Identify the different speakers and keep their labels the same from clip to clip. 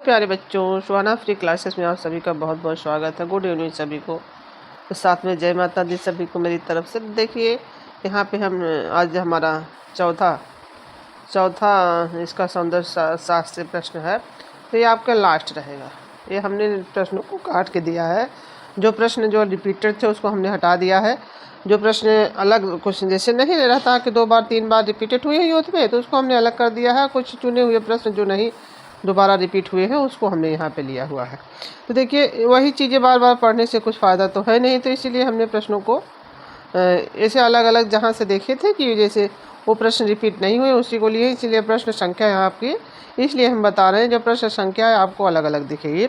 Speaker 1: प्यारे बच्चों, सुहाना free classes में आप सभी का बहुत बहुत स्वागत है। गुड इवनिंग सभी को। तो साथ में जय माता दी सभी को मेरी तरफ से। देखिए यहाँ पे हम आज हमारा चौथा इसका सौंदर्य शास्त्र प्रश्न है। तो ये आपका लास्ट रहेगा। ये हमने प्रश्नों को काट के दिया है। जो प्रश्न जो रिपीटेड थे उसको हमने हटा दिया है। जो प्रश्न अलग क्वेश्चन जैसे नहीं रहता कि 2 बार 3 बार रिपीटेड हुए ही होते तो उसको हमने अलग कर दिया है। कुछ चुने हुए प्रश्न जो नहीं दोबारा रिपीट हुए हैं उसको हमने यहाँ पे लिया हुआ है। तो देखिए वही चीज़ें बार बार पढ़ने से कुछ फ़ायदा तो है नहीं, तो इसीलिए हमने प्रश्नों को ऐसे अलग अलग जहाँ से देखे थे कि जैसे वो प्रश्न रिपीट नहीं हुए उसी को लिए, इसलिए प्रश्न संख्या है आपकी, इसलिए हम बता रहे हैं जो प्रश्न संख्या है आपको अलग अलग दिखेगी।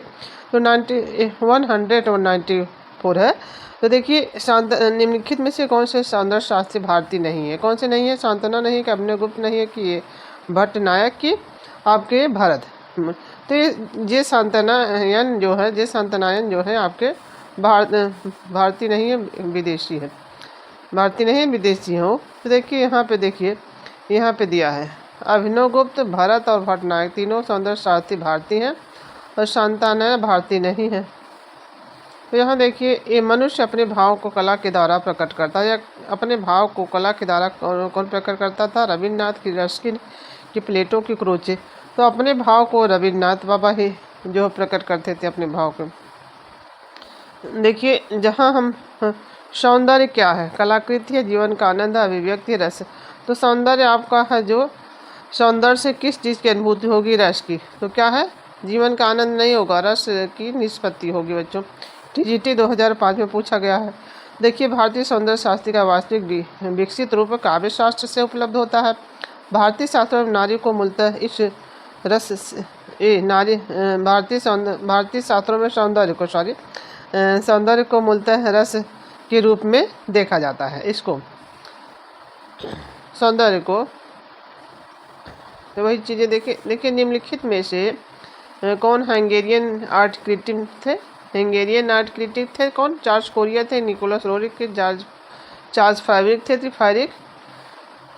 Speaker 1: तो 194 है। तो देखिए निम्नलिखित में से कौन से सौंदर्य शास्त्री भारतीय नहीं है? कौन से नहीं है? शांतना नहीं है कि अभिनवगुप्त नहीं है कि ये भट्ट नायक की आपके भरत। तो ये शांतनायन जो है आपके भारतीय नहीं है, विदेशी है। भारतीय नहीं है, विदेशी हो। तो देखिए यहाँ पे दिया है अभिनवगुप्त, भरत और भट्टनायक तीनों सौंदर्य शास्त्री भारतीय हैं और शांतनायन भारतीय नहीं है। तो यहाँ देखिए ये मनुष्य अपने भाव को कला के द्वारा प्रकट करता है। या अपने भाव को कला के द्वारा कौन प्रकट करता था? रविन्द्रनाथ की रस्किन की प्लेटो की क्रोचे। तो अपने भाव को रविन्द्रनाथ बाबा ही जो प्रकट करते थे अपने भाव को। देखिए जहाँ हम सौंदर्य क्या है? कलाकृति है, जीवन का आनंद है, अभिव्यक्ति, रस। तो सौंदर्य आपका है जो सौंदर्य से किस चीज़ की अनुभूति होगी? रस की। तो क्या है? जीवन का आनंद नहीं होगा, रस की निष्पत्ति होगी बच्चों। TGT 2005 में पूछा गया है। देखिए भारतीय सौंदर्य शास्त्र का वास्तविक विकसित रूप काव्य शास्त्र से उपलब्ध होता है। भारतीय शास्त्रों में नारी को मूलतः इस रस नारी भारतीय शास्त्रों में सौंदर्य को मूलतः रस के रूप में देखा जाता है। इसको सौंदर्य को तो वही चीज़ें देखिए निम्नलिखित में से कौन हंगेरियन आर्ट क्रिटिक थे? हंगेरियन आर्ट क्रिटिक थे कौन? चार्ल्स कोरिया थे, निकोलस रोरिक के, चार्ल्स फैब्रिक थे, फैरिक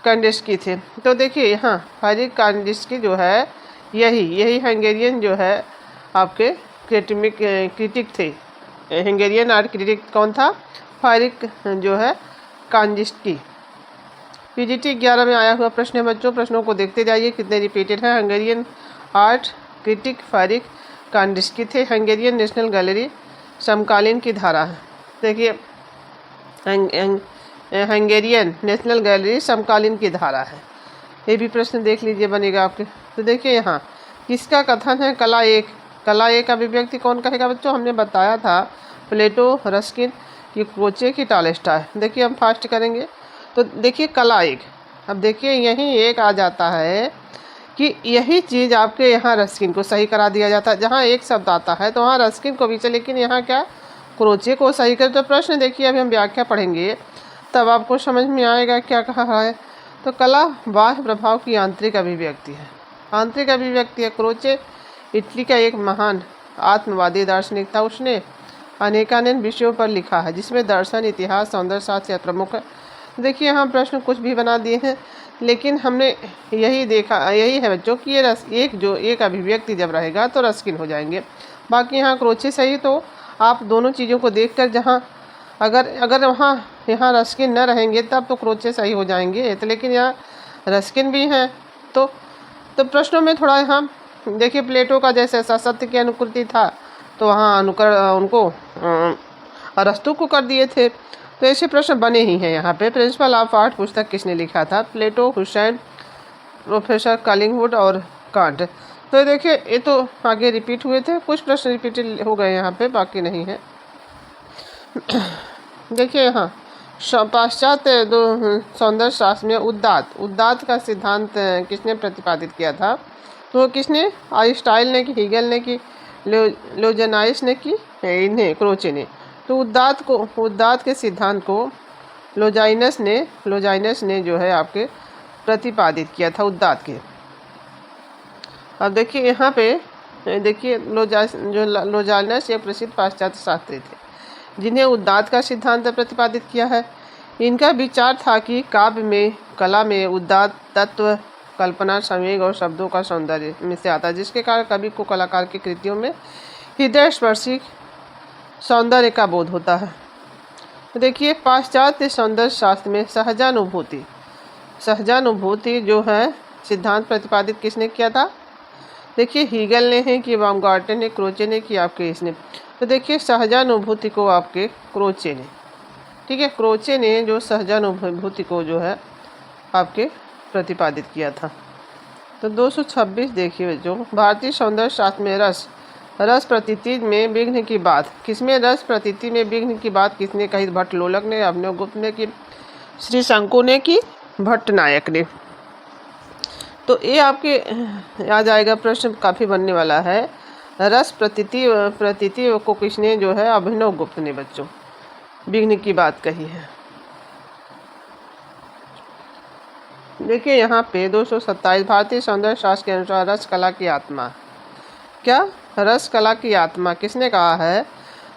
Speaker 1: कैंडिस्की थे। तो देखिए यहाँ फैरिक कैंडिस्की जो है यही हंगेरियन जो है आपके क्रिटिक थे। हंगेरियन आर्ट क्रिटिक कौन था? फैरिक जो है कैंडिस्की। PGT 11 में आया हुआ प्रश्न है बच्चों। प्रश्नों को देखते जाइए कितने रिपीटेड है। हंगेरियन आर्ट क्रिटिक फैरिक कैंडिस्की थे। हंगेरियन नेशनल गैलरी समकालीन की धारा है। देखिए हंगेरियन नेशनल गैलरी समकालीन की धारा है। ये भी प्रश्न देख लीजिए बनेगा आपके। तो देखिए यहाँ किसका कथन है? कला एक अभिव्यक्ति कौन कहेगा बच्चों? हमने बताया था प्लेटो, रस्किन की, क्रोचे की, टॉलस्टॉय। देखिए हम फास्ट करेंगे। तो देखिए कला एक, अब देखिए यही एक आ जाता है कि यही चीज़ आपके यहाँ रस्किन को सही करा दिया जाता है। जहाँ एक शब्द आता है तो वहाँ रस्किन को भी चले, लेकिन यहाँ क्या क्रोचे को सही कर। तो प्रश्न देखिए अभी हम व्याख्या पढ़ेंगे तब आपको समझ में आएगा क्या कहा है। तो कला बाह्य प्रभाव की आंतरिक अभिव्यक्ति है। आंतरिक अभिव्यक्ति है। क्रोचे इटली का एक महान आत्मवादी दार्शनिक था। उसने अनेकानेक विषयों पर लिखा है जिसमें दर्शन, इतिहास, सौंदर्य शास्त्र प्रमुख है। देखिए यहाँ प्रश्न कुछ भी बना दिए हैं, लेकिन हमने यही है बच्चों कि ये एक अभिव्यक्ति जब रहेगा तो रस्किन हो जाएंगे। बाकी यहाँ क्रोचे सही। तो आप दोनों चीज़ों को देखकर जहाँ अगर यहाँ रस्किन न रहेंगे तब तो क्रोचे सही हो जाएंगे। तो लेकिन यहाँ रस्किन भी हैं। तो प्रश्नों में थोड़ा यहाँ देखिए प्लेटो का जैसे सत्य की अनुकृति था तो वहाँ उनको अरस्तु को कर दिए थे। तो ऐसे प्रश्न बने ही हैं यहाँ पे। प्रिंसिपल ऑफ आर्ट पुस्तक किसने लिखा था? प्लेटो, हुसैन, प्रोफेसर कलिंगवुड और कांट। तो देखिए ये तो आगे रिपीट हुए थे, कुछ प्रश्न रिपीटेड हो गए यहाँ पे, बाकी नहीं है। देखिए यहाँ पाश्चात्य सौंदर्य शास्त्र में उद्दात का सिद्धांत किसने प्रतिपादित किया था? तो किसने? आइंस्टाइन ने की, हीगल ने की, लोजेनाइस ने की, इन्हें क्रोचे ने। तो उद्दात के सिद्धांत को लोजाइनस ने जो है आपके प्रतिपादित किया था उद्दात के। अब देखिए यहाँ पे देखिए लोजाइनस एक प्रसिद्ध पाश्चात्य शास्त्री थे जिन्हें उद्दात का सिद्धांत प्रतिपादित किया है। इनका विचार था कि काव्य में, कला में उद्दात तत्व कल्पना, संवेग और शब्दों का सौंदर्य में से आता है, जिसके कारण कवि को कलाकार की कृतियों में हृदयस्पर्शी सौंदर्य का बोध होता है। तो देखिए, पाश्चात्य सौंदर्य शास्त्र में सहजानुभूति जो है सिद्धांत प्रतिपादित किसने किया था? देखिए, हीगल ने है कि बाumgarten ने, क्रोचे ने कि आपके इसने। तो देखिए, सहजानुभूति को आपके क्रोचे ने, ठीक है, क्रोचे ने जो सहजानुभूति को जो है आपके प्रतिपादित किया था। तो 226 देखिए जो भारतीय सौंदर्य शास्त्र में रस प्रतीति में विघ्न की बात किसमें रस प्रतीति में विघ्न की बात किसने कही? भट्ट लोलक ने, अभिनवगुप्त ने कि श्री शंकु ने कि भट्ट नायक ने। तो ये आपके आ जाएगा, प्रश्न काफ़ी बनने वाला है। रस प्रतीति को किसने जो है? अभिनवगुप्त ने बच्चों विघ्न की बात कही है। देखिए यहाँ पे 227 भारतीय सौंदर्य शास्त्र के अनुसार रस कला की आत्मा, क्या रस कला की आत्मा किसने कहा है?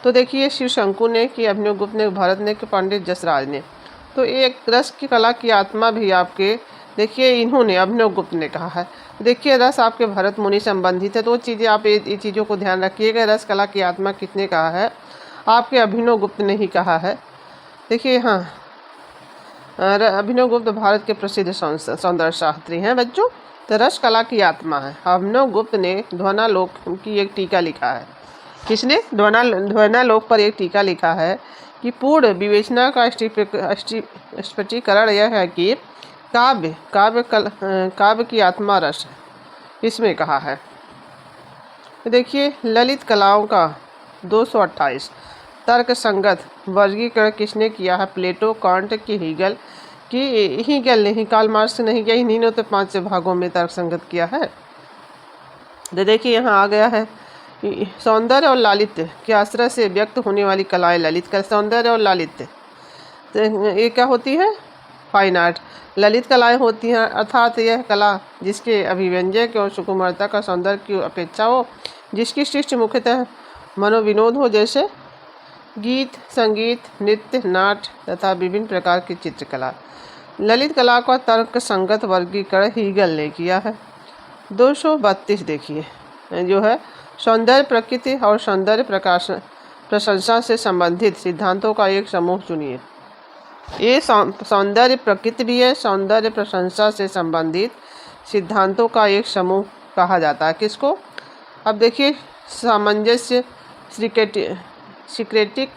Speaker 1: तो देखिए, शिव शंकु ने कि अभिनवगुप्त ने, भरत ने कि पंडित जसराज ने। तो एक रस की कला की आत्मा भी आपके देखिए इन्होंने अभिनवगुप्त ने कहा है। देखिए, रस आपके भरत मुनि संबंधित है, तो वो चीज़ें आप ये चीज़ों को ध्यान रखिएगा। रस कला की आत्मा किसने कहा है? आपके अभिनवगुप्त ने ही कहा है। देखिए हाँ, अभिनवगुप्त भारत के प्रसिद्ध सौंदर्य शास्त्री हैं बच्चों। तो रस कला की आत्मा है। अभिनवगुप्त ने ध्वनालोक की एक टीका लिखा है। किसने? ध्वनालोक पर एक टीका लिखा है कि पूर्ण विवेचना का स्पष्टीकरण यह है कि काव्य की आत्मा रस है, इसमें कहा है। देखिए, ललित कलाओं का 228 तर्क संगत वर्गीकरण किसने किया है? प्लेटो, कांट की हीगल नहीं, कार्ल मार्क्स नहीं किया। इन्हीं ने तो 5 भागों में तर्क संगत किया है। तो देखिए यहाँ आ गया है, सौंदर्य और लालित्य के आश्रय से व्यक्त होने वाली कलाएं ललित कला। सौंदर्य और लालित्य तो ये क्या होती है? Fine art. ललित कलाएं होती हैं अर्थात यह कला जिसके अभिव्यंजक और सुकुमारता का सौंदर्य की अपेक्षा हो, जिसकी सृष्टि मुख्यतः मनोविनोद हो, जैसे गीत, संगीत, नृत्य, नाट्य तथा विभिन्न प्रकार की चित्रकला। ललित कला का तर्क संगत वर्गीकरण हीगल ने किया है। 232 देखिए जो है सौंदर्य प्रकृति और सौंदर्य प्रशंसा से संबंधित सिद्धांतों का एक समूह चुनिए। ये सौंदर्य प्रकृति भी है, सौंदर्य प्रशंसा से संबंधित सिद्धांतों का एक समूह कहा जाता है। किसको? अब देखिए, सामंजस्य, सिक्रेटिक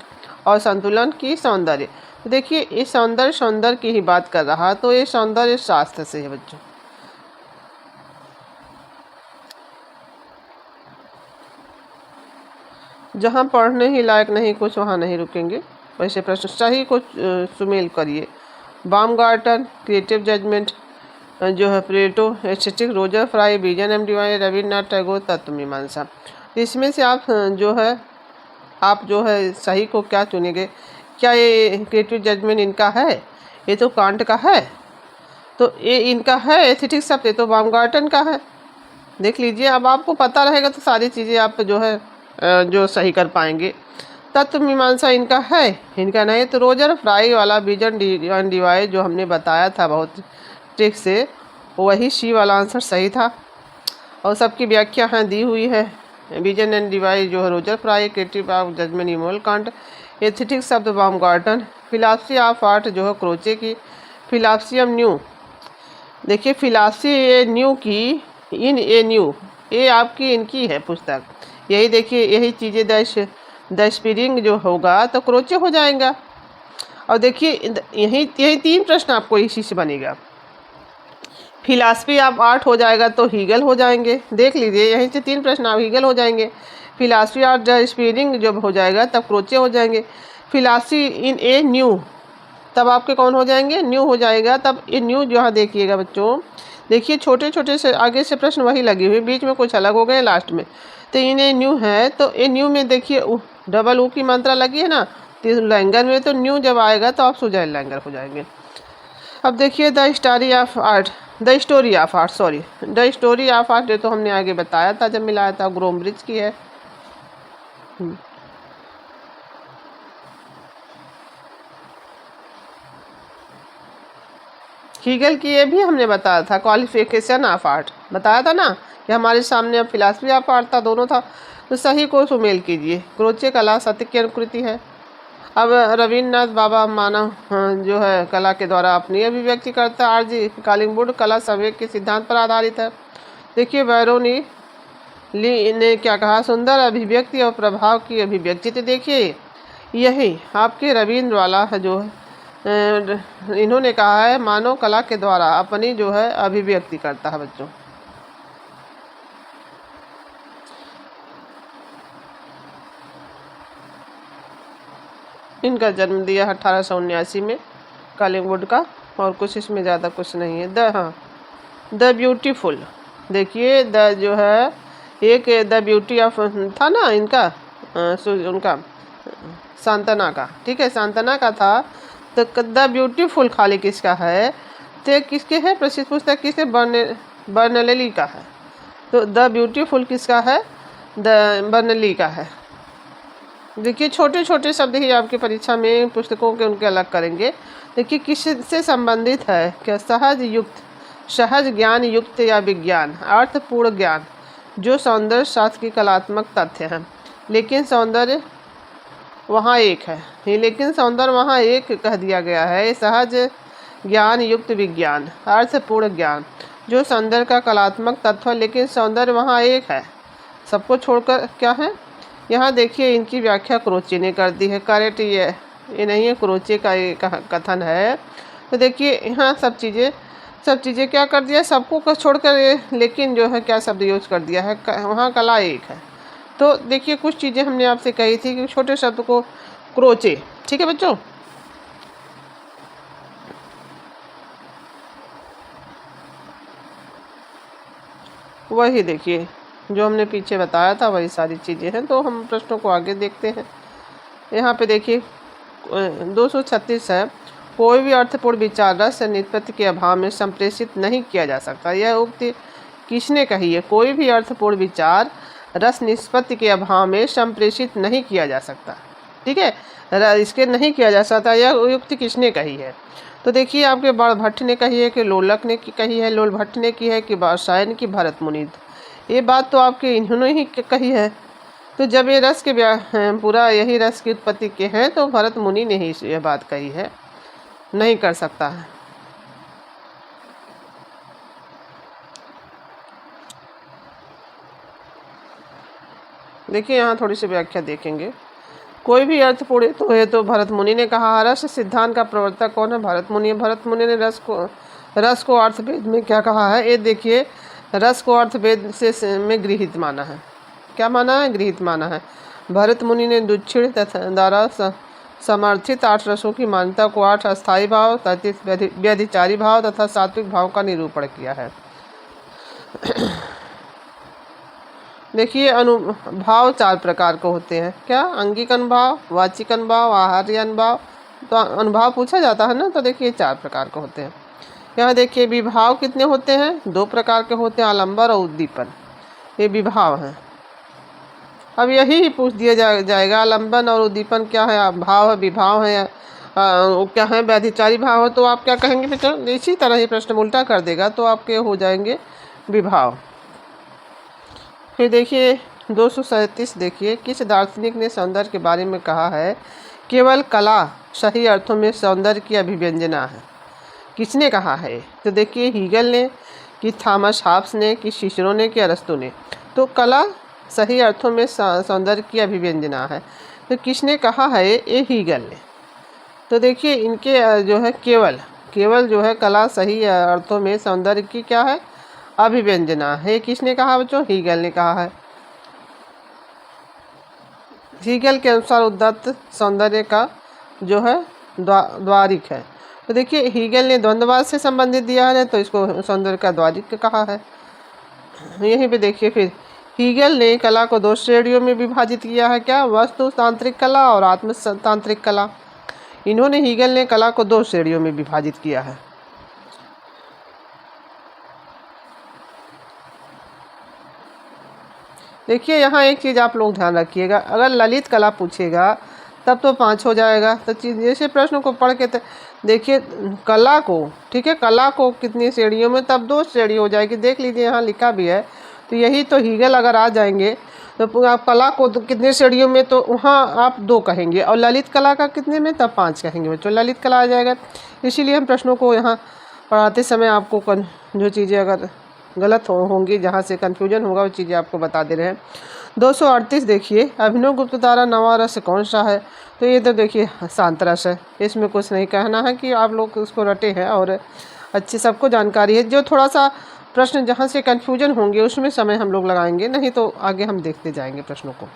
Speaker 1: और संतुलन की सौंदर्य। तो देखिए, ये सौंदर्य की ही बात कर रहा, तो ये सौंदर्य शास्त्र से है बच्चों। जहाँ पढ़ने ही लायक नहीं कुछ, वहाँ नहीं रुकेंगे। वैसे प्रश्न सही को सुमेल करिए। बाumgarten क्रिएटिव जजमेंट जो है, Plato aesthetic, Roger Fry vision and divine, Rabindranath Tagore तत्व मीमांसा। इसमें से आप जो है सही को क्या चुनेंगे? क्या ये क्रिएटिव जजमेंट इनका है? ये तो कांट का है। तो ये इनका है एस्थेटिक शब्द, ये तो बाumgarten का है। देख लीजिए, अब आपको पता रहेगा तो सारी चीज़ें आप जो है जो सही कर पाएंगे। तत्व मीमांसा इनका है, इनका नहीं। तो रोजर फ्राई वाला विजन एंड डिवाइड जो हमने बताया था बहुत ट्रिक से, वही सी वाला आंसर सही था। और सबकी व्याख्या यहाँ दी हुई है। विजन एंड डिवाइड जो है Roger Fry, creative of judgement Immanuel Kant, aesthetic शब्द बाumgarten, फिलॉसफी ऑफ आर्ट जो है क्रोचे की, फिलॉसफी ऑफ न्यू। देखिए, फिलॉसफी ये न्यू की ये आपकी इनकी है पुस्तक। यही देखिए, यही चीज़ें द स्प्रिंग जो होगा तो क्रोचे हो जाएगा। और देखिए, यही 3 प्रश्न आपको इसी से बनेगा। फिलॉसफी ऑफ आर्ट हो जाएगा तो हीगल हो जाएंगे। देख लीजिए, यहीं से 3 प्रश्न आप हीगल हो जाएंगे। फिलॉसफी ऑफ द स्प्रिंग जब हो जाएगा तब क्रोचे हो जाएंगे। फिलॉसफी इन ए न्यू तब आपके कौन हो जाएंगे? न्यू हो जाएगा। तब ये न्यू जहाँ देखिएगा बच्चों, देखिए छोटे छोटे से आगे से प्रश्न वही लगे हुए, बीच में कुछ अलग हो गए लास्ट में। तो इन्हें न्यू है, तो ये न्यू में देखिए डबल ऊ की मात्रा लगी है ना, तो लैंगर में तो न्यू जब आएगा तो आप सुजैन लैंगर हो जाएंगे। अब देखिए द स्टोरी ऑफ आर्ट ये तो हमने आगे बताया था जब मिलाया था, ग्रोमब्रिज की है। हीगल की ये भी हमने बताया था, क्वालिफिकेशन ऑफ आर्ट बताया था ना कि हमारे सामने अब फिलासफी ऑफ आर्ट था, दोनों था। तो सही को सुमेल कीजिए। क्रोचे कला सत्य की अनुकृति है। अब रविन्द्रनाथ बाबा मानव जो है कला के द्वारा अपनी अभिव्यक्ति करता है। आरजी कालिंगवुड कला संवेग के सिद्धांत पर आधारित है। देखिए बैरोनी ली ने क्या कहा, सुंदर अभिव्यक्ति और प्रभाव की अभिव्यक्ति। तो देखिए यही आपके रविंद्र वाला है जो इन्होंने कहा है मानव कला के द्वारा अपनी जो है अभिव्यक्ति करता है बच्चों। इनका जन्म दिया 1879 में कालिंगवुड का, और कुछ इसमें ज़्यादा कुछ नहीं है। द ब्यूटीफुल, देखिए द जो है एक द ब्यूटी ऑफ था ना इनका उनका सांतना का, ठीक है, सांतना का था। तो द ब्यूटीफुल खाली किसका है, तो किसके है, प्रसिद्ध पुस्तक किसके, बर्नली का है। तो द ब्यूटीफुल किसका है, द बर्नली का है। देखिए छोटे छोटे शब्द ही आपकी परीक्षा में पुस्तकों के उनके अलग करेंगे। देखिए किससे संबंधित है, क्या सहज युक्त, सहज ज्ञान युक्त या विज्ञान, अर्थपूर्ण ज्ञान जो सौंदर्य शास्त्र की कलात्मक तथ्य है। लेकिन सौंदर्य वहाँ एक है, लेकिन सौंदर्य वहाँ एक कह दिया गया है। सहज ज्ञान युक्त विज्ञान, अर्थपूर्ण ज्ञान जो सौंदर्य का कलात्मक तत्व, लेकिन सौंदर्य वहाँ एक है, सबको छोड़कर क्या है। यहाँ देखिए इनकी व्याख्या क्रोचे ने कर दी है। करेक्ट ये नहीं है, क्रोचे का ये कथन है। तो देखिए यहाँ सब चीज़ें क्या कर दिया, सबको छोड़कर ये, लेकिन जो है क्या शब्द यूज कर दिया है, वहाँ कला एक है। तो देखिए कुछ चीज़ें हमने आपसे कही थी कि छोटे शब्द को क्रोचे, ठीक है बच्चों। वही देखिए जो हमने पीछे बताया था वही सारी चीज़ें हैं। तो हम प्रश्नों को आगे देखते हैं। यहाँ पे देखिए 236 है, कोई भी अर्थपूर्ण विचार रस निष्पत्ति के अभाव में संप्रेषित नहीं किया जा सकता। यह उक्ति किसने कही है, कोई भी अर्थपूर्ण विचार रस निष्पत्ति के अभाव में संप्रेषित नहीं किया जा सकता, ठीक है, इसके नहीं किया जा सकता, यह युक्ति किसने कही है। तो देखिए आपके बाणभट्ट ने कही है कि लोलक ने कही है, लोल भट्ट ने की है कि वात्सायन की भरत मुनि। ये बात तो आपके इन्होंने ही कही है। तो जब ये रस के पूरा यही रस की उत्पत्ति के हैं तो भरत मुनि ने ही ये बात कही है, नहीं कर सकता है। देखिए यहाँ थोड़ी सी व्याख्या देखेंगे। कोई भी अर्थपूर्ण तो है तो भरत मुनि ने कहा। रस सिद्धांत का प्रवर्तक कौन है, भरत मुनि। भरत मुनि ने रस को अर्थभेद में क्या कहा है, ये देखिए रस को अर्थभेद से में गृहीत माना है। क्या माना है, गृहीत माना है। भरत मुनि ने दुच्छिड़ द्वारा समर्थित 8 रसों की मान्यता को 8 अस्थायी भाव, 33 व्यभिचारी भाव तथा सात्विक भाव का निरूपण किया है। देखिए अनुभाव 4 प्रकार के होते हैं। क्या, अंगिक अनुभाव, वाचिक अनुभाव, आहार्य अनुभाव। तो अनुभाव पूछा जाता है ना, तो देखिए 4 प्रकार के होते हैं। यहाँ देखिए विभाव कितने होते हैं, 2 प्रकार के होते हैं, आलंबर और उद्दीपन, ये विभाव हैं। अब यही पूछ दिया जाएगा आलंबन और उद्दीपन क्या है, भाव है, विभाव है, क्या है, व्यभिचारी भाव है। तो आप क्या कहेंगे बेटा, इसी तरह ही प्रश्न उल्टा कर देगा तो आपके हो जाएंगे विभाव। फिर देखिए 237 देखिए, किस दार्शनिक ने सौंदर्य के बारे में कहा है, केवल कला सही अर्थों में सौंदर्य की अभिव्यंजना है। किसने कहा है, तो देखिए हीगल ने, कि थॉमस हॉब्स ने, कि सिसरो ने, कि अरस्तु ने। तो कला सही अर्थों में सौंदर्य की अभिव्यंजना है, तो किसने कहा है, ये हीगल ने। तो देखिए इनके जो है केवल जो है कला सही अर्थों में सौंदर्य की क्या है, अभिव्यंजना है। किसने कहा बच्चों, हीगल ने कहा है। हीगल के अनुसार उदात्त सौंदर्य का जो है द्वारिक है। तो देखिए हीगल ने द्वंद्ववाद से संबंधित दिया है, तो इसको सौंदर्य का द्वारिक कहा है। यहीं पे देखिए फिर हीगल ने कला को 2 श्रेणियों में विभाजित किया है। क्या, वस्तु तांत्रिक कला और आत्म तांत्रिक कला। इन्होंने हीगल ने कला को 2 श्रेणियों में विभाजित किया है। देखिए यहाँ एक चीज़ आप लोग ध्यान रखिएगा, अगर ललित कला पूछेगा तब तो 5 हो जाएगा। तो जैसे प्रश्न को पढ़ के देखिए कला को, ठीक है, कला को कितनी श्रेणियों में, तब 2 श्रेणी हो जाएगी। देख लीजिए यहाँ लिखा भी है, तो यही तो हीगल अगर आ जाएंगे तो आप कला को तो कितने श्रेणियों में, तो वहाँ आप 2 कहेंगे, और ललित कला का कितने में, तब 5 कहेंगे बच्चों, ललित कला आ जाएगा। इसीलिए हम प्रश्नों को यहाँ पढ़ाते समय आपको जो चीज़ें अगर गलत होंगी, जहाँ से कन्फ्यूजन होगा, वो चीज़ें आपको बता दे रहे हैं। 238 देखिए, अभिनव गुप्त द्वारा नवा रस कौन सा है, तो ये तो देखिए शांत रस है। इसमें कुछ नहीं कहना है कि आप लोग उसको रटे हैं और अच्छी सबको जानकारी है। जो थोड़ा सा प्रश्न जहाँ से कन्फ्यूजन होंगे उसमें समय हम लोग लगाएंगे, नहीं तो आगे हम देखते जाएंगे प्रश्नों को।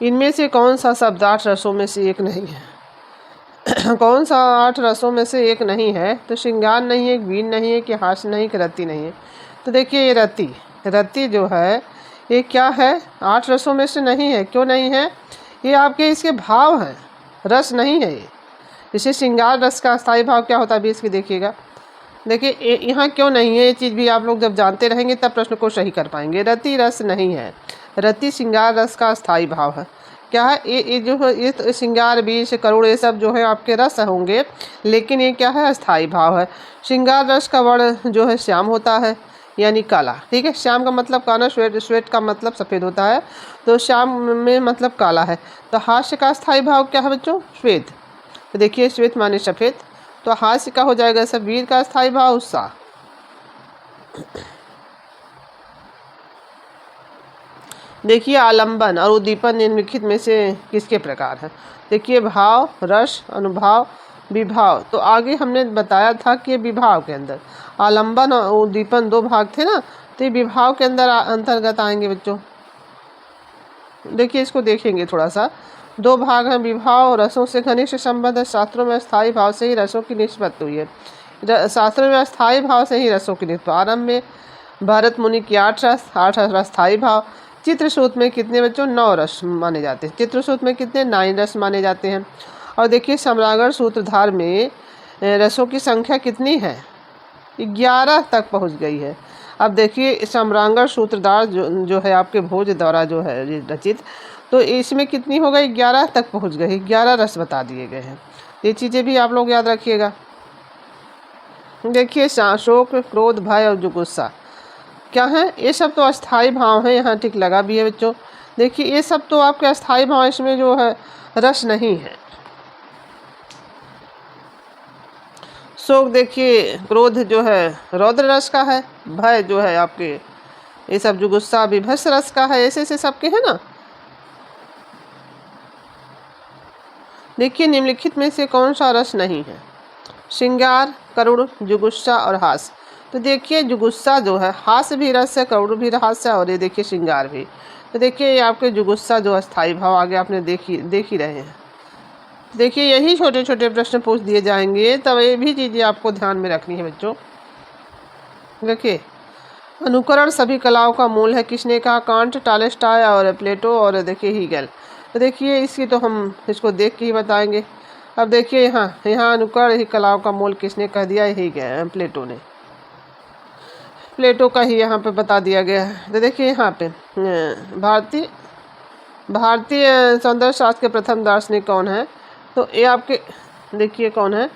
Speaker 1: इनमें से कौन सा शब्द 8 रसों में से एक नहीं है? कौन सा 8 रसों में से एक नहीं है? तो श्रृंगार नहीं है, वीण नहीं है, कि हास्य नहीं, कि रति नहीं है। तो देखिए ये रति जो है ये क्या है, 8 रसों में से नहीं है। क्यों नहीं है? ये आपके इसके भाव हैं, रस नहीं है ये। जैसे श्रृंगार रस का स्थायी भाव क्या होता है अभी इसकी देखिएगा। देखिए यहाँ क्यों नहीं है, ये चीज़ भी आप लोग जब जानते रहेंगे तब प्रश्न को सही कर पाएंगे। रति रस नहीं है, रति श्रृंगार रस का स्थायी भाव है। क्या है ये जो है, ये तो श्रृंगार, बीज, करुण, ये सब जो है आपके रस होंगे, लेकिन ये क्या है, स्थायी भाव है। श्रृंगार रस का वर्ण जो है श्याम होता है, यानी काला, ठीक है। श्याम का मतलब काला, श्वेत का मतलब सफ़ेद होता है, तो श्याम में मतलब काला है। तो हास्य का स्थायी भाव क्या है बच्चों, श्वेत। तो देखिए श्वेत माने सफ़ेद, तो हास्य का हो जाएगा सब, वीर का स्थायी भाव उत्साह। देखिए आलंबन और उद्दीपन निम्नलिखित में से किसके प्रकार है? देखिए भाव, रस, अनुभाव, विभाव। तो आगे हमने बताया था कि विभाव के अंदर आलंबन और उद्दीपन 2 भाग थे ना, तो ये विभाव के अंदर अंतर्गत आएंगे बच्चों। देखिए इसको देखेंगे थोड़ा सा, 2 भाग हैं। विभाव रसों से घनिष्ठ संबंध है, शास्त्रों में स्थायी भाव से ही रसों की निष्पत्ति हुई है। शास्त्रों में स्थायी भाव से ही रसों की निष्पत्ति। आरंभ में भरत मुनि की 8 रस स्थायी भाव। चित्रसूत में कितने बच्चों, 9 रस माने जाते हैं। चित्रसूत में कितने, 9 रस माने जाते हैं। और देखिए सम्रांगण सूत्रधार में रसों की संख्या कितनी है, 11 तक पहुंच गई है। अब देखिए सम्रांगण सूत्रधार जो है आपके भोज द्वारा जो है रचित, तो इसमें कितनी हो गई, 11 तक पहुंच गई, 11 रस बता दिए गए हैं। ये चीज़ें भी आप लोग याद रखिएगा। देखिए शोक, क्रोध, भय और जुगुस्सा क्या है, ये सब तो अस्थाई भाव है। यहाँ टिक लगा भी है बच्चों। देखिए ये सब तो आपके अस्थाई भाव, इसमें जो है रस नहीं है। शोक देखिए, क्रोध जो है रौद्र रस का है, भय जो है आपके ये सब जुगुस्सा विभत्स रस का है, ऐसे सबके है ना। देखिए निम्नलिखित में से कौन सा रस नहीं है? श्रृंगार, करुण, जुगुस्सा और हास्य। तो देखिए जुगुस्सा जो है, हास्य भी रस है, करुण भी हास्य है, और ये देखिए श्रृंगार भी। तो देखिए ये आपके जुगुस्सा जो अस्थाई भाव आगे आपने देख ही रहे हैं। देखिए यही छोटे छोटे प्रश्न पूछ दिए जाएंगे, तब ये भी चीज़ें आपको ध्यान में रखनी है बच्चों। देखिए अनुकरण सभी कलाओं का मूल है, किसने कहा, कांट, टॉलस्टॉय और प्लेटो और देखिए हीगल। तो देखिए इसकी तो हम इसको देख के ही बताएंगे। अब देखिए यहाँ अनुकरण ही कलाओं का मूल किसने कह दिया, यही गया प्लेटो ने, प्लेटो का ही यहाँ पे बता दिया गया है। तो देखिए यहाँ पे भारतीय सौंदर्य शास्त्र के प्रथम दार्शनिक कौन है? तो ये आपके देखिए कौन है,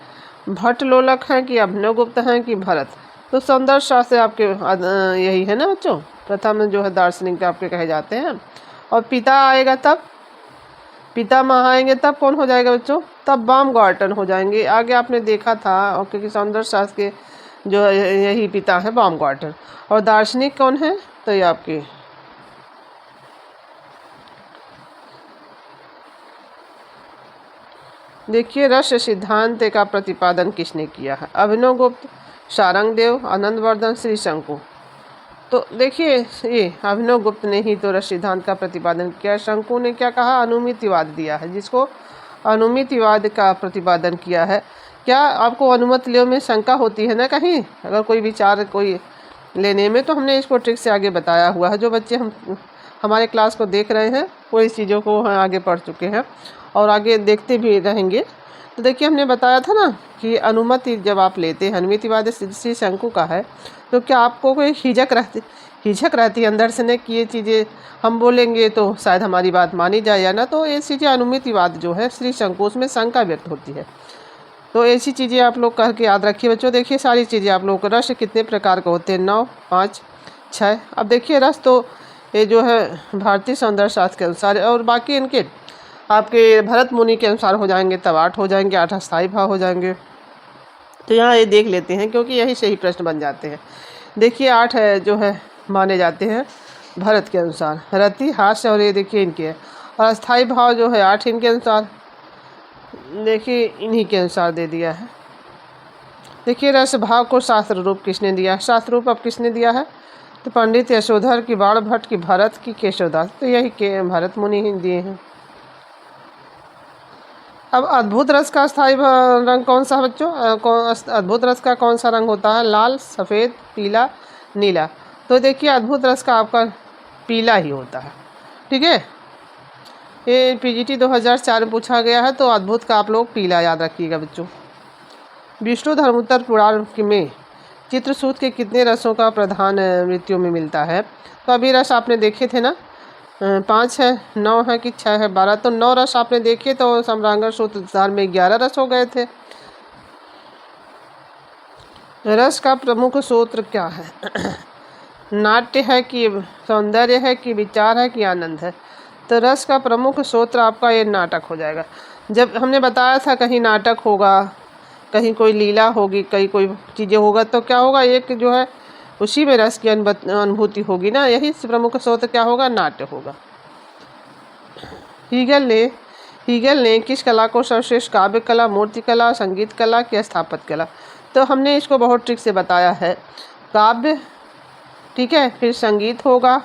Speaker 1: भट्टलोलक हैं कि अभिनवगुप्त हैं कि भरत। तो सौंदर्य शास्त्र आपके यही है ना बच्चों, प्रथम जो है दार्शनिक आपके कहे जाते हैं। और पिता आएगा तब, पितामह आएंगे तब कौन हो जाएगा बच्चों, तब बामगार्टन हो जाएंगे। आगे आपने देखा था, और क्योंकि सौंदर्य शास्त्र के जो यही पिता है बामगार्टन। और दार्शनिक कौन है, तो ये आपके देखिए रस सिद्धांत का प्रतिपादन किसने किया है? अभिनवगुप्त, शारंगदेव, आनंदवर्धन, श्री शंकु। तो देखिए ये अभिनवगुप्त ने ही तो रस सिद्धांत का प्रतिपादन किया। शंकु ने क्या कहा, अनुमितिवाद दिया है, जिसको अनुमितिवाद का प्रतिपादन किया है। क्या आपको अनुमति लेने में शंका होती है ना कहीं, अगर कोई विचार कोई लेने में, तो हमने इसको ट्रिक से आगे बताया हुआ है। जो बच्चे हमारे क्लास को देख रहे हैं वो इस चीज़ों को आगे पढ़ चुके हैं और आगे देखते भी रहेंगे। तो देखिए हमने बताया था ना कि अनुमति जब आप लेते हैं, अनुमितिवाद श्री शंकु का है, तो क्या आपको कोई हिचक रहती है अंदर से न कि ये चीज़ें हम बोलेंगे तो शायद हमारी बात मानी जाए या ना, तो ये चीज़ें अनुमितिवाद जो है श्री संकोच में शंका व्यक्त होती है। तो ऐसी चीज़ें आप लोग कह के याद रखिए बच्चों। देखिए सारी चीज़ें आप लोग को रस कितने प्रकार के होते हैं, 9, 5, 6। अब देखिए रस तो ये जो है भारतीय सौंदर्य शास्त्र के अनुसार, और बाकी इनके आपके भरत मुनि के अनुसार हो जाएंगे तब 8 हो जाएंगे, 8 अस्थायी भाव हो जाएंगे। तो यहाँ ये देख लेते हैं क्योंकि यही सही प्रश्न बन जाते हैं। देखिए 8 है जो है माने जाते हैं भरत के अनुसार, रति, हास्य, और ये देखिए इनके है। और अस्थायी भाव जो है 8 इनके अनुसार, देखिए इन्हीं के अनुसार दे दिया है। देखिए रस भाव को शास्त्र रूप किसने दिया? शास्त्र रूप अब किसने दिया है? तो पंडित यशोधर की, बाण भट्ट की, भरत की, केशवदास, तो यही के भरत मुनि ही दिए हैं। अब अद्भुत रस का स्थायी रंग कौन सा है बच्चों? अद्भुत रस का कौन सा रंग होता है? लाल, सफ़ेद, पीला, नीला। तो देखिए अद्भुत रस का आपका पीला ही होता है। ठीक है, ये पीजीटी 2004 में पूछा गया है, तो अद्भुत का आप लोग पीला याद रखिएगा बच्चों। विष्णु धर्मोत्तर पुराण में चित्रसूत के कितने रसों का प्रधान मृत्यु में मिलता है? तो अभी रस आपने देखे थे ना, 5 है, 9 है कि 6 है, 12। तो 9 रस आपने देखे, तो सम्रांगण सूत्रधार में 11 रस हो गए थे। रस का प्रमुख सूत्र क्या है? नाट्य है कि सौंदर्य है कि विचार है कि आनंद है? तो रस का प्रमुख सूत्र आपका ये नाटक हो जाएगा। जब हमने बताया था कहीं नाटक होगा, कहीं कोई लीला होगी, कहीं कोई चीज़ें होगा, तो क्या होगा, एक जो है उसी में रस की अनुभूति होगी ना। यही प्रमुख सूत्र क्या होगा? नाट्य होगा। हीगल ने किस कला को सर्वश्रेष्ठ काव्य कला, मूर्ति कला, संगीत कला की स्थापत्य कला? तो हमने इसको बहुत ट्रिक से बताया है। काव्य, ठीक है, फिर संगीत होगा,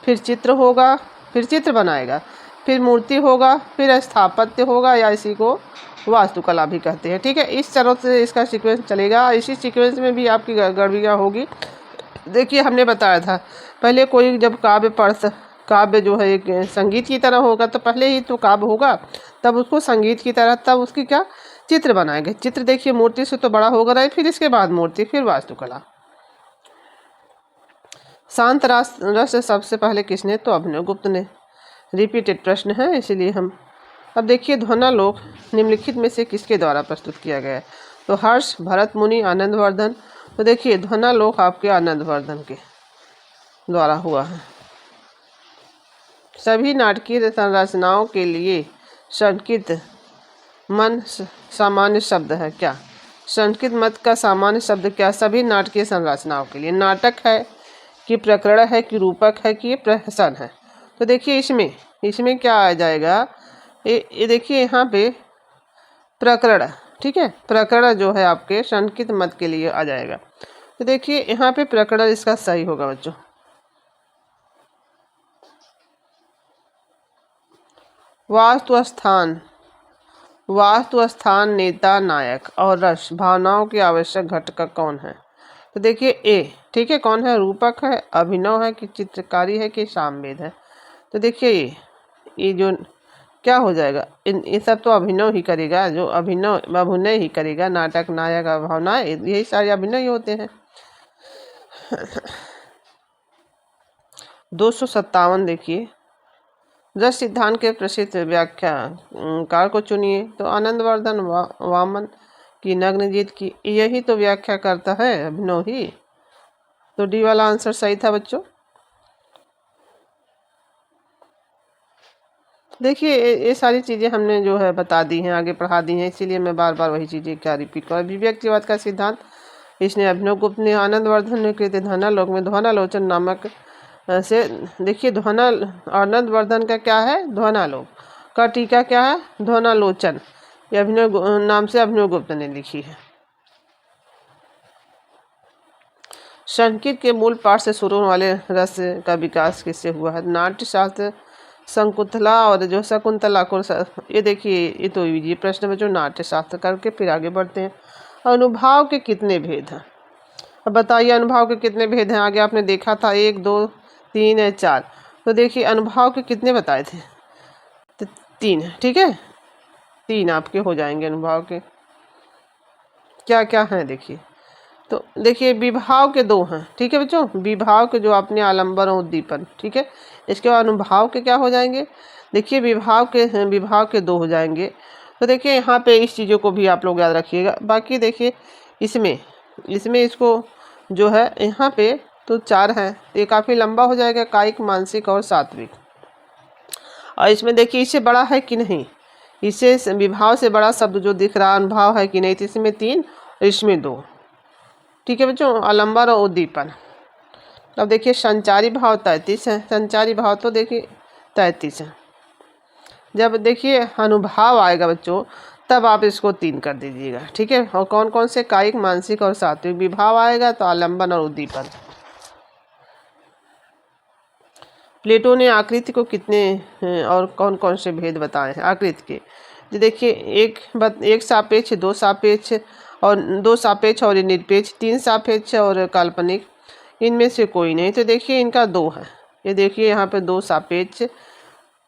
Speaker 1: फिर चित्र होगा, फिर चित्र बनाएगा, फिर मूर्ति होगा, फिर स्थापत्य होगा, या इसी को वास्तुकला भी कहते हैं। ठीक है, इस तरह से इसका सीक्वेंस चलेगा। इसी सीक्वेंस में भी आपकी गड़बड़ियाँ होगी। देखिए हमने बताया था पहले कोई जब काव्य जो है एक संगीत की तरह होगा, तो पहले ही तो काव्य होगा, तब उसको संगीत की तरह, तब उसकी क्या चित्र बनाएंगे। चित्र देखिए मूर्ति से तो बड़ा होगा नहीं, फिर इसके बाद मूर्ति, फिर वास्तुकला। शांत रस सबसे पहले किसने? तो अभिनवगुप्त ने। रिपीटेड प्रश्न है इसीलिए हम। अब देखिए ध्वनालोक निम्नलिखित में से किसके द्वारा प्रस्तुत किया गया है? तो हर्ष, भरत मुनि, आनंदवर्धन। तो देखिए ध्वनालोक आपके आनंदवर्धन के द्वारा हुआ है। सभी नाटकीय संरचनाओं के लिए संस्कृत मन सामान्य शब्द है क्या? संस्कृत मत का सामान्य शब्द क्या? सभी नाटकीय संरचनाओं के लिए। नाटक है कि प्रकरण है कि रूपक है कि प्रहसन है? तो देखिए इसमें क्या आ जाएगा, ये देखिए यहाँ पे प्रकरण, ठीक है, प्रकरण जो है आपके संस्कृत मत के लिए आ जाएगा। तो देखिए यहाँ पे प्रकरण इसका सही होगा बच्चों। वास्तु स्थान, नेता, नायक और रस भावनाओं के आवश्यक घटक कौन है? तो देखिए ए, ठीक है, कौन है? रूपक है, अभिनव है कि चित्रकारी है कि सामवेद है? तो देखिए ये जो क्या हो जाएगा, ये सब तो अभिनव ही करेगा, जो अभिनय ही करेगा। नाटक, नायक, भावना, यही सारे अभिनय ही होते हैं। 257 देखिए, रस सिद्धांत के प्रसिद्ध व्याख्याकार को चुनिए। तो आनंदवर्धन, वामन की, नग्नजीत की, यही तो व्याख्या करता है, अभिनव ही। तो डी वाला आंसर सही था बच्चों। देखिए ये सारी चीज़ें हमने जो है बता दी हैं, आगे पढ़ा दी हैं, इसीलिए मैं बार बार वही चीज़ें क्या रिपीट करूँ। अभिव्यक्तिवाद का सिद्धांत इसने अभिनवगुप्त ने, आनंदवर्धन ने कृत ध्वनालोक में ध्वनालोचन नामक से, देखिए आनंदवर्धन का क्या है? ध्वनालोक का टीका क्या है? ध्वनालोचन। ये अभिनव नाम से अभिनवगुप्त ने लिखी है। संस्कृत के मूल पाठ से शुरू होने वाले रस का विकास किससे हुआ है? नाट्य शास्त्र, शकुंतला और जो शकुंतला को, ये देखिए ये तो ये प्रश्न में जो नाट्य शास्त्र करके फिर आगे बढ़ते हैं। अनुभाव के कितने भेद हैं? अब बताइए अनुभाव के कितने भेद हैं? आगे आपने देखा था 1, 2, 3 है, 4। तो देखिए अनुभाव के कितने बताए थे? तो 3 है, ठीक है, 3 आपके हो जाएंगे अनुभाव के। क्या क्या हैं देखिए, तो देखिए विभाव के दो हैं, ठीक है बच्चों, विभाव के जो अपने आलंबन और उद्दीपन, ठीक है। इसके बाद अनुभाव के क्या हो जाएंगे, देखिए विभाव के दो हो जाएंगे। तो देखिए यहाँ पे इस चीज़ों को भी आप लोग याद रखिएगा। बाकी देखिए इसमें इसको जो है यहाँ पे तो 4 हैं, तो ये काफ़ी लंबा हो जाएगा, कायिक, मानसिक और सात्विक। और इसमें देखिए इससे बड़ा है कि नहीं, इससे विभाव से बड़ा शब्द जो दिख रहा अनुभाव है कि नहीं, तो इसमें 3 और इसमें 2, ठीक है बच्चों, आलंबन और उद्दीपन। अब देखिए संचारी भाव 33 है, संचारी भाव तो देखिए 33 है। जब देखिए अनुभाव आएगा बच्चों तब आप इसको 3 कर दीजिएगा, ठीक है। और कौन कौन से, कायिक, मानसिक और सात्विक। विभाव आएगा तो आलंबन और उद्दीपन। प्लेटो ने आकृति को कितने और कौन कौन से भेद बताए हैं आकृति के, जो देखिए एक सापेक्ष, 2 सापेक्ष और 2 सापेक्ष और निरपेक्ष, 3 सापेक्ष और काल्पनिक, इनमें से कोई नहीं। तो देखिए इनका 2 है, ये देखिए यहाँ पे 2 सापेक्ष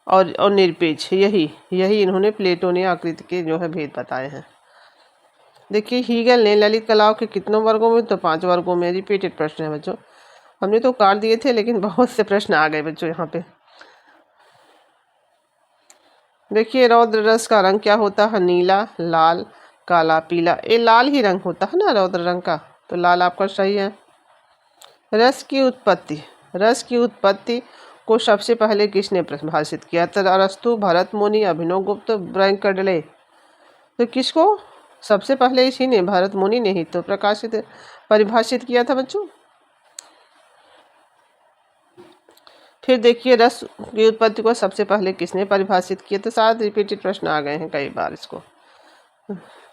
Speaker 1: और निरपेक्ष, यही इन्होंने प्लेटो ने आकृति के जो है भेद बताए हैं। देखिए हीगल ने ललित कलाओं के कितनों वर्गों में, तो 5 वर्गों में। रिपीटेड प्रश्न है बच्चों, हमने तो काट दिए थे लेकिन बहुत से प्रश्न आ गए बच्चों यहाँ पे। देखिए रौद्र रस का रंग क्या होता है, नीला, लाल, काला, पीला। ये लाल ही रंग होता है ना रौद्र रंग का, तो लाल आपका सही है। रस की उत्पत्ति को सबसे पहले किसने परिभाषित किया, तो अरस्तु, भरत मुनि, अभिनव गुप्त, ब्रैंकडले। तो किसको सबसे पहले इसी ने, भरत मुनि ने ही तो परिभाषित किया था बच्चों। फिर देखिए रस की उत्पत्ति को सबसे पहले किसने परिभाषित किया, तो शायद रिपीटेड प्रश्न आ गए हैं कई बार, इसको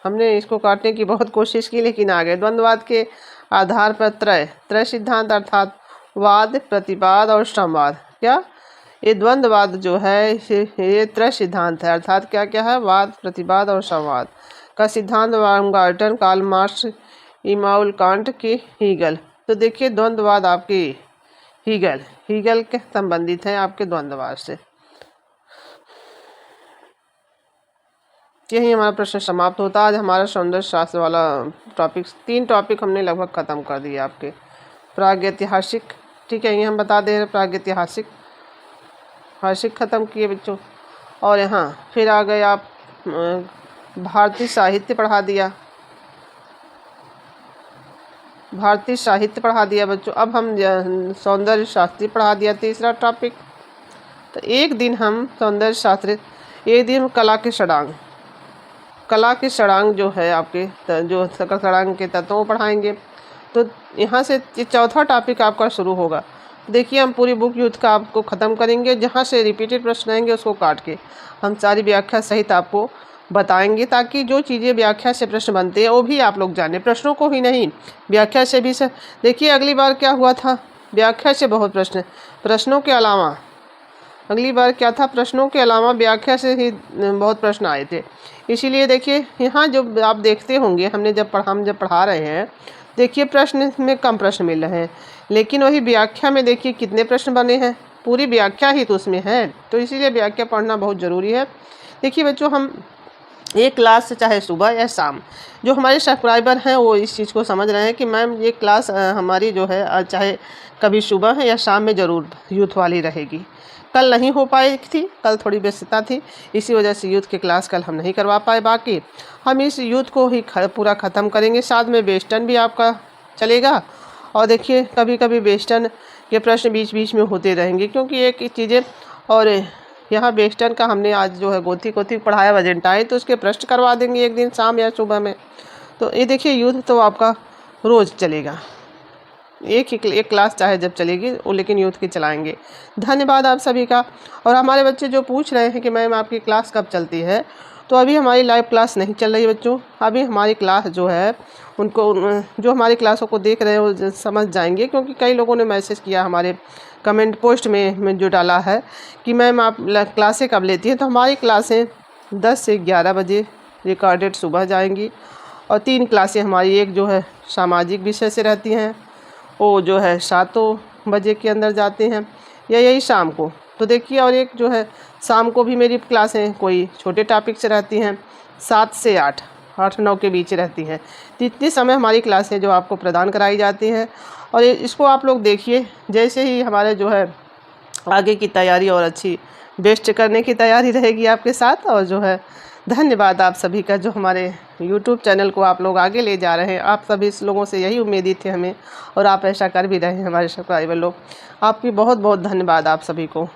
Speaker 1: हमने इसको काटने की बहुत कोशिश की लेकिन आ गए। द्वंद्ववाद के आधार पर त्रय सिद्धांत अर्थात वाद, प्रतिवाद और संवाद। क्या ये द्वंद्ववाद जो है ये त्रय सिद्धांत है, अर्थात क्या क्या है, वाद, प्रतिवाद और संवाद का सिद्धांत बाउमगार्टन, कार्ल मार्क्स, इमानुएल कांट की हीगल। तो देखिए द्वंद्ववाद आपकी हीगल के संबंधित है आपके द्वंद्ववाद से। यही हमारा प्रश्न समाप्त होता है। आज हमारा सौंदर्य शास्त्र वाला टॉपिक 3 टॉपिक हमने लगभग ख़त्म कर दिए आपके। प्रागैतिहासिक, ठीक है, ये हम बता दे रहे, प्रागैतिहासिक ख़त्म किए बच्चों। और यहाँ फिर आ गए आप भारतीय साहित्य पढ़ा दिया, बच्चों। अब हम सौंदर्य शास्त्री पढ़ा दिया, तीसरा टॉपिक। तो एक दिन हम सौंदर्य शास्त्र, एक दिन कला के षडांग जो है आपके, जो षडांग के तत्वों पढ़ाएंगे। तो यहाँ से चौथा टॉपिक आपका शुरू होगा। देखिए हम पूरी बुक युद्ध का आपको ख़त्म करेंगे, जहाँ से रिपीटेड प्रश्न आएंगे उसको काट के हम सारी व्याख्या सहित आपको बताएंगे, ताकि जो चीज़ें व्याख्या से प्रश्न बनते हैं वो भी आप लोग जाने, प्रश्नों को ही नहीं व्याख्या से भी। देखिए अगली बार क्या हुआ था, व्याख्या से बहुत प्रश्नों के अलावा, अगली बार क्या था, प्रश्नों के अलावा व्याख्या से ही बहुत प्रश्न आए थे। इसीलिए देखिए यहाँ जो आप देखते होंगे हम जब पढ़ा रहे हैं, देखिए प्रश्न में कम प्रश्न मिल रहे हैं, लेकिन वही व्याख्या में देखिए कितने प्रश्न बने हैं, पूरी व्याख्या ही तो उसमें है। तो इसीलिए व्याख्या पढ़ना बहुत ज़रूरी है। देखिए बच्चों हम एक क्लास चाहे सुबह या शाम, जो हमारे सब्सक्राइबर हैं वो इस चीज़ को समझ रहे हैं कि मैम ये क्लास हमारी जो है चाहे कभी सुबह है या शाम में ज़रूर यूथ वाली रहेगी। कल नहीं हो पाई थी, कल थोड़ी व्यस्तता थी, इसी वजह से यूथ की क्लास कल हम नहीं करवा पाए। बाकी हम इस यूथ को ही पूरा ख़त्म करेंगे। साथ में वेस्टर्न भी आपका चलेगा, और देखिए कभी कभी वेस्टर्न के प्रश्न बीच बीच में होते रहेंगे, क्योंकि एक चीज़ें। और यहाँ वेस्टर्न का हमने आज जो है गोथी पढ़ाया वजेंटाइन, तो उसके प्रश्न करवा देंगे एक दिन शाम या सुबह में। तो ये देखिए युद्ध तो आपका रोज़ चलेगा, एक क्लास चाहे जब चलेगी वो, लेकिन यूथ की चलाएंगे। धन्यवाद आप सभी का। और हमारे बच्चे जो पूछ रहे हैं कि मैम आपकी क्लास कब चलती है, तो अभी हमारी लाइव क्लास नहीं चल रही है बच्चों। अभी हमारी क्लास जो है उनको, जो हमारी क्लासों को देख रहे हैं वो समझ जाएंगे, क्योंकि कई लोगों ने मैसेज किया हमारे कमेंट पोस्ट में जो डाला है कि मैम आप क्लासें कब लेती हैं। तो हमारी क्लासें 10 से 11 बजे रिकॉर्डेड सुबह जाएंगी, और 3 क्लासें हमारी, एक जो है सामाजिक विषय से रहती हैं, वो जो है 7 बजे के अंदर जाते हैं, या यही शाम को। तो देखिए और एक जो है शाम को भी मेरी क्लासें कोई छोटे टॉपिक से रहती हैं 7 से 8, 8-9 के बीच रहती हैं। तो इतनी समय हमारी क्लासें जो आपको प्रदान कराई जाती हैं, और इसको आप लोग देखिए। जैसे ही हमारे जो है आगे की तैयारी और अच्छी बेस्ट करने की तैयारी रहेगी आपके साथ। और जो है धन्यवाद आप सभी का, जो हमारे YouTube चैनल को आप लोग आगे ले जा रहे हैं। आप सभी लोगों से यही उम्मीद थी हमें, और आप ऐसा कर भी रहे हैं हमारे सब्सक्राइबर लोग। आपकी बहुत बहुत धन्यवाद आप सभी को।